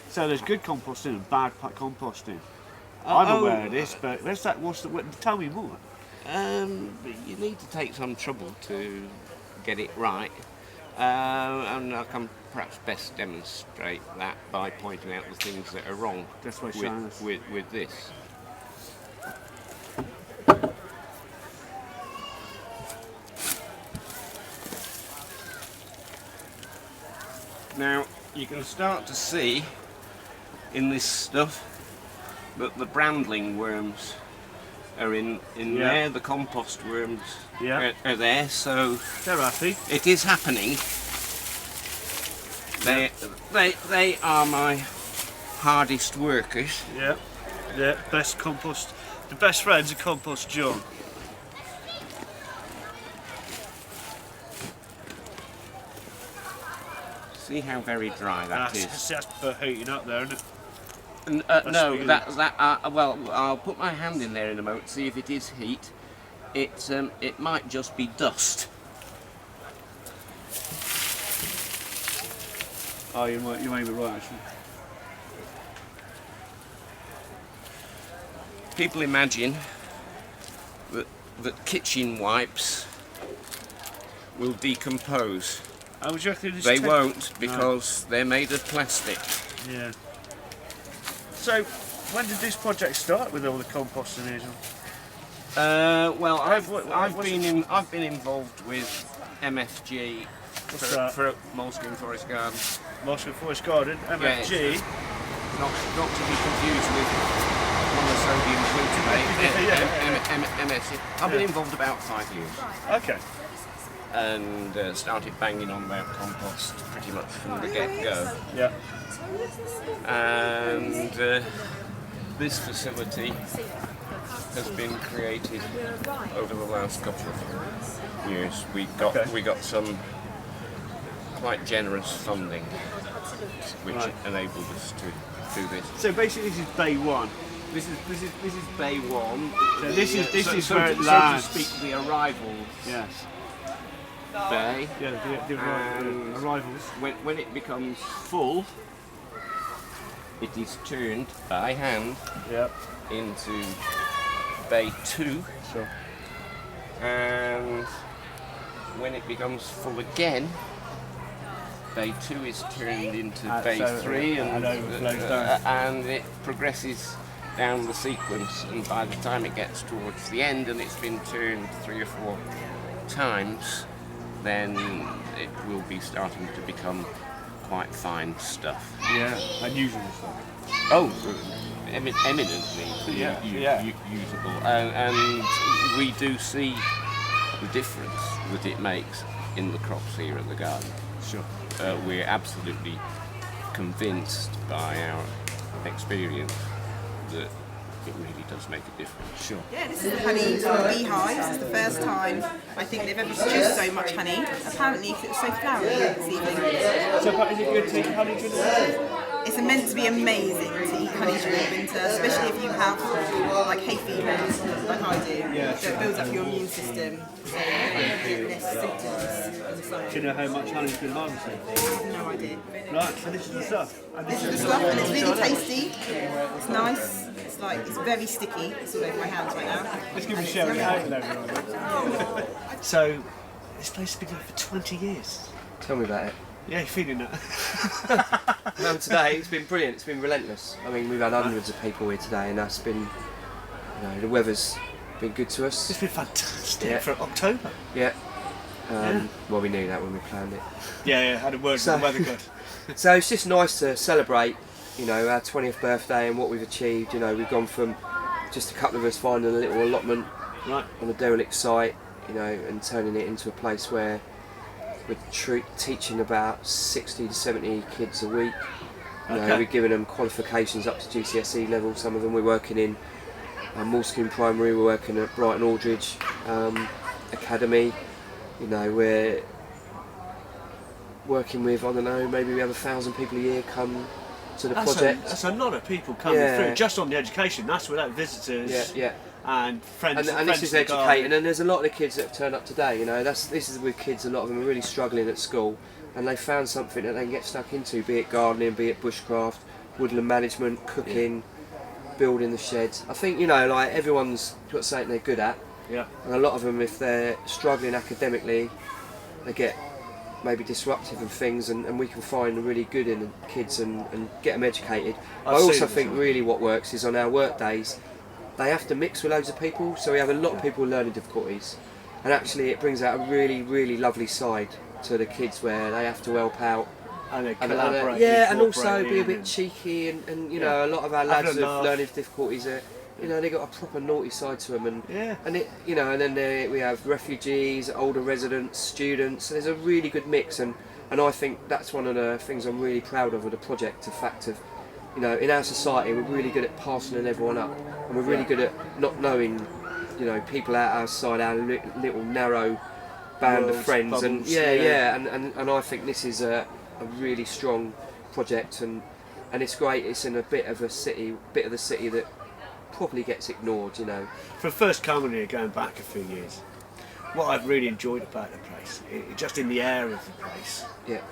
So there's good composting and bad composting. I'm aware of this, but tell me more. You need to take some trouble to get it right, and I can perhaps best demonstrate that by pointing out the things that are wrong with this. Now you can start to see in this stuff that the brandling worms are in there, the compost worms are there, so they're happy. It is happening. They are my hardest workers. Yeah, best compost. The best friends are Compost John. See how very dry that is. That's for heating up there, isn't it? No, well, I'll put my hand in there in a moment, see if it is heat. It might just be dust. Oh, you may be right, actually. People imagine that kitchen wipes will decompose. Oh, would you reckon they won't, because they're made of plastic. Yeah. So, when did this project start with all the composting here? Well, I've been involved with MFG for Moleskin Forest Garden. Moleskin Forest Garden, MFG. Yeah, not to be confused with monosodium glutamate. MFG. I've been involved about 5 years. Okay. And started banging on about compost pretty much from the get-go. Yeah. And this facility has been created over the last couple of years. We got some quite generous funding, which enabled us to do this. So basically, this is Bay 1. This is Bay 1. So this is where it lands. So to speak, the arrival. Yes. Bay. Yeah, the arrivals. When it becomes full, it is turned by hand into Bay 2. Sure. And when it becomes full again, Bay 2 is turned into Bay 3 and it progresses down the sequence, and by the time it gets towards the end and it's been turned 3 or 4 times, then it will be starting to become quite fine stuff. Yeah, unusual stuff. Oh, eminently usable. And we do see the difference that it makes in the crops here at the garden. Sure. We're absolutely convinced by our experience that it really does make a difference. Sure. Yeah, this is the honey from beehives. It's the first time I think they've ever produced so much honey. Apparently, because it was so flowery this evening. So, is it good to eat honey during the winter? It's meant to be amazing to eat honey during the winter, especially if you have like hay fever, like I do. Yeah, so it builds up your immune system, so you get less symptoms. Do you know how much honey's been harvested? I have no idea. Right, so this is the stuff. This is the stuff, and it's really tasty. It's nice. It's very sticky. It's all over my hands right now. Let's give it a shout out with everyone. So, this place has been going for 20 years. Tell me about it. Yeah, you're feeling that. No, today it's been brilliant. It's been relentless. I mean, we've had hundreds of people here today, and that's been, the weather's been good to us. It's been fantastic for October. Yeah. Well, we knew that when we planned it. Yeah, had a word with the weather god. So it's just nice to celebrate, our 20th birthday and what we've achieved. We've gone from just a couple of us finding a little allotment on a derelict site, and turning it into a place where we're teaching about 60 to 70 kids a week. We're giving them qualifications up to GCSE level. Some of them we're working in Moleskin Primary, we're working at Brighton Aldridge Academy. We're working with, maybe we have 1,000 people a year come to the project. That's a lot of people coming through, just on the education, that's without visitors. And friends. And this is educating, and there's a lot of the kids that have turned up today. This is with kids. A lot of them are really struggling at school, and they found something that they can get stuck into, be it gardening, be it bushcraft, woodland management, cooking, building the sheds. I think, you know, like everyone's got something they're good at. Yeah. And a lot of them, if they're struggling academically, they get maybe disruptive of things, and we can find really good in kids and get them educated. I also think really what works is on our work days, they have to mix with loads of people, so we have a lot of people with learning difficulties, and actually it brings out a really, really lovely side to the kids where they have to help out. And they collaborate. And also be a bit cheeky, and you know, a lot of our lads with learning difficulties are, you know, they got a proper naughty side to them, and it, you know, and then we have refugees, older residents, students. So there's a really good mix, and I think that's one of the things I'm really proud of the project. The fact of, you know, in our society we're really good at parceling everyone up, and we're really good at not knowing, you know, people outside our little narrow band of friends, bubbles, and I think this is a really strong project, and it's great. It's in a bit of the city that probably gets ignored, you know. For first coming here, going back a few years, what I've really enjoyed about the place, just in the air of the place, it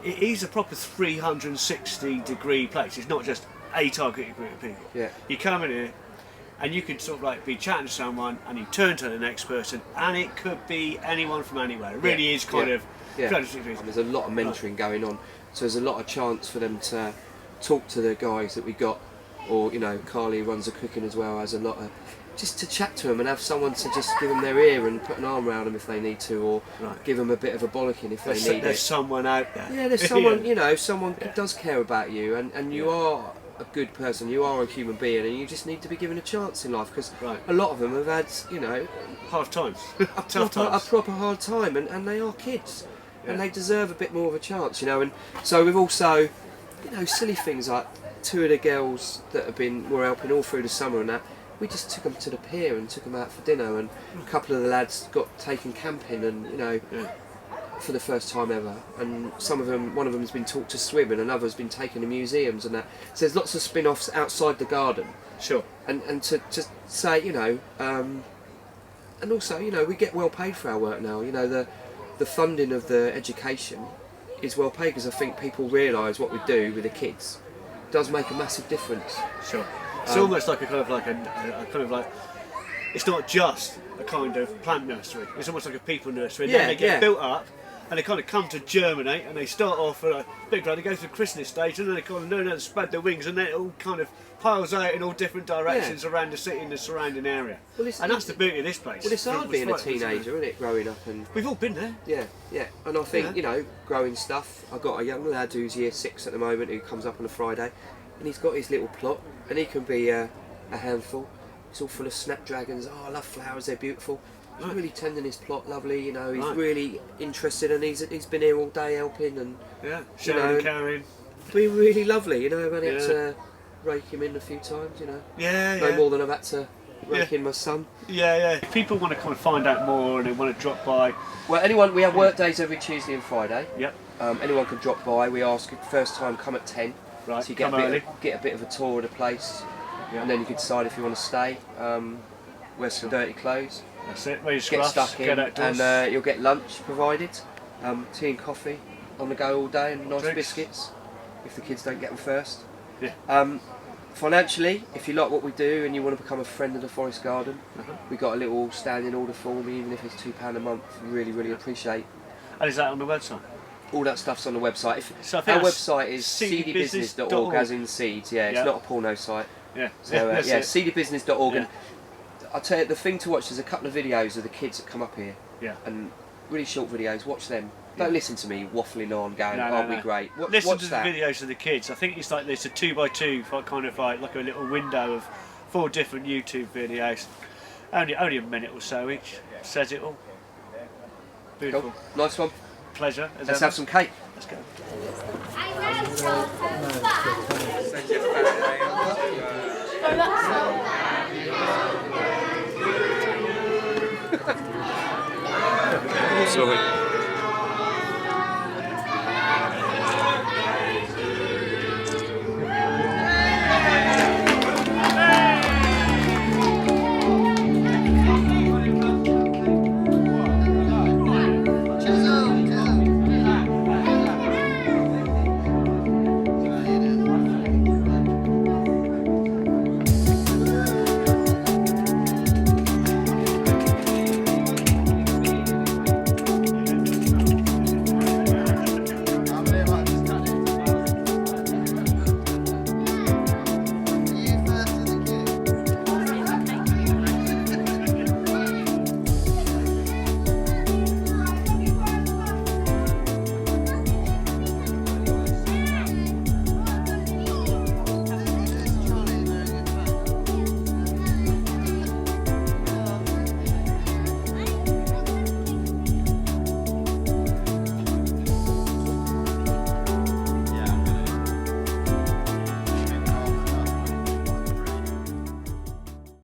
is a proper 360-degree place. It's not just a targeted group of people. Yeah. You come in here and you can sort of like be chatting to someone, and you turn to the next person, and it could be anyone from anywhere. It really is kind of. And there's a lot of mentoring going on, so there's a lot of chance for them to talk to the guys that we got, or, you know, Carly runs the cooking as well, has a lot of, just to chat to them and have someone to just give them their ear and put an arm around them if they need to, or give them a bit of a bollocking if they need it. There's someone out there. Yeah, there's someone, you know, someone does care about you, and you are a good person, you are a human being, and you just need to be given a chance in life, because a lot of them have had, you know, hard times, a proper hard time, and they are kids. And they deserve a bit more of a chance, you know. And so we've also, you know, silly things like two of the girls that were helping all through the summer and that, we just took them to the pier and took them out for dinner, and a couple of the lads got taken camping, and, you know, for the first time ever. And one of them's been taught to swim, and another's been taken to museums and that. So there's lots of spin-offs outside the garden. Sure. And to say, you know, and also, you know, we get well paid for our work now. You know, the funding of the education is well paid, because I think people realise what we do with the kids does make a massive difference. Sure. It's almost like a kind of like it's not just a kind of plant nursery. It's almost like a people nursery. And then they get built up, and they kind of come to germinate, and they start off at a big round, they go through the christening stage, and then they kind of learn how to spread their wings, and then it all kind of piles out in all different directions around the city and the surrounding area. Well, and that's the beauty of this place. Well, it's hard being a teenager, isn't it, growing up? And we've all been there. Yeah. And I think, you know, growing stuff, I've got a young lad who's year 6 at the moment, who comes up on a Friday, and he's got his little plot, and he can be a handful. It's all full of snapdragons. Oh, I love flowers, they're beautiful. He's really tending his plot, lovely, you know, he's really interested, and he's been here all day helping, and sharing and carrying. Been really lovely, you know. I've only had to rake him in a few times, you know. No more than I've had to rake in my son. If people want to kind of find out more and they want to drop by, well, we have work days every Tuesday and Friday. Yep. Anyone can drop by. We ask first time come at 10. Right. So you get a bit of a tour of the place, and then you can decide if you want to stay. Wear some dirty clothes. That's it. Get stuck in, and you'll get lunch provided. Tea and coffee on the go all day, and nice biscuits if the kids don't get them first. Financially, if you like what we do and you want to become a friend of the Forest Garden, we've got a little standing order form, even if it's £2 a month. We really appreciate. And is that on the website? All that stuff's on the website. Our website is cdbusiness.org, as in seeds. It's not a porno site. So cdbusiness.org. And I'll tell you, the thing to watch, there's a couple of videos of the kids that come up here. And really short videos. Watch them. Don't listen to me waffling on, going, "Oh, be great." Listen to the videos of the kids. I think it's like there's a 2x2, kind of like a little window of 4 different YouTube videos. Only a minute or so each. Says it all. Beautiful. Cool. Nice one. Pleasure. Let's have some cake. Let's go. Sorry.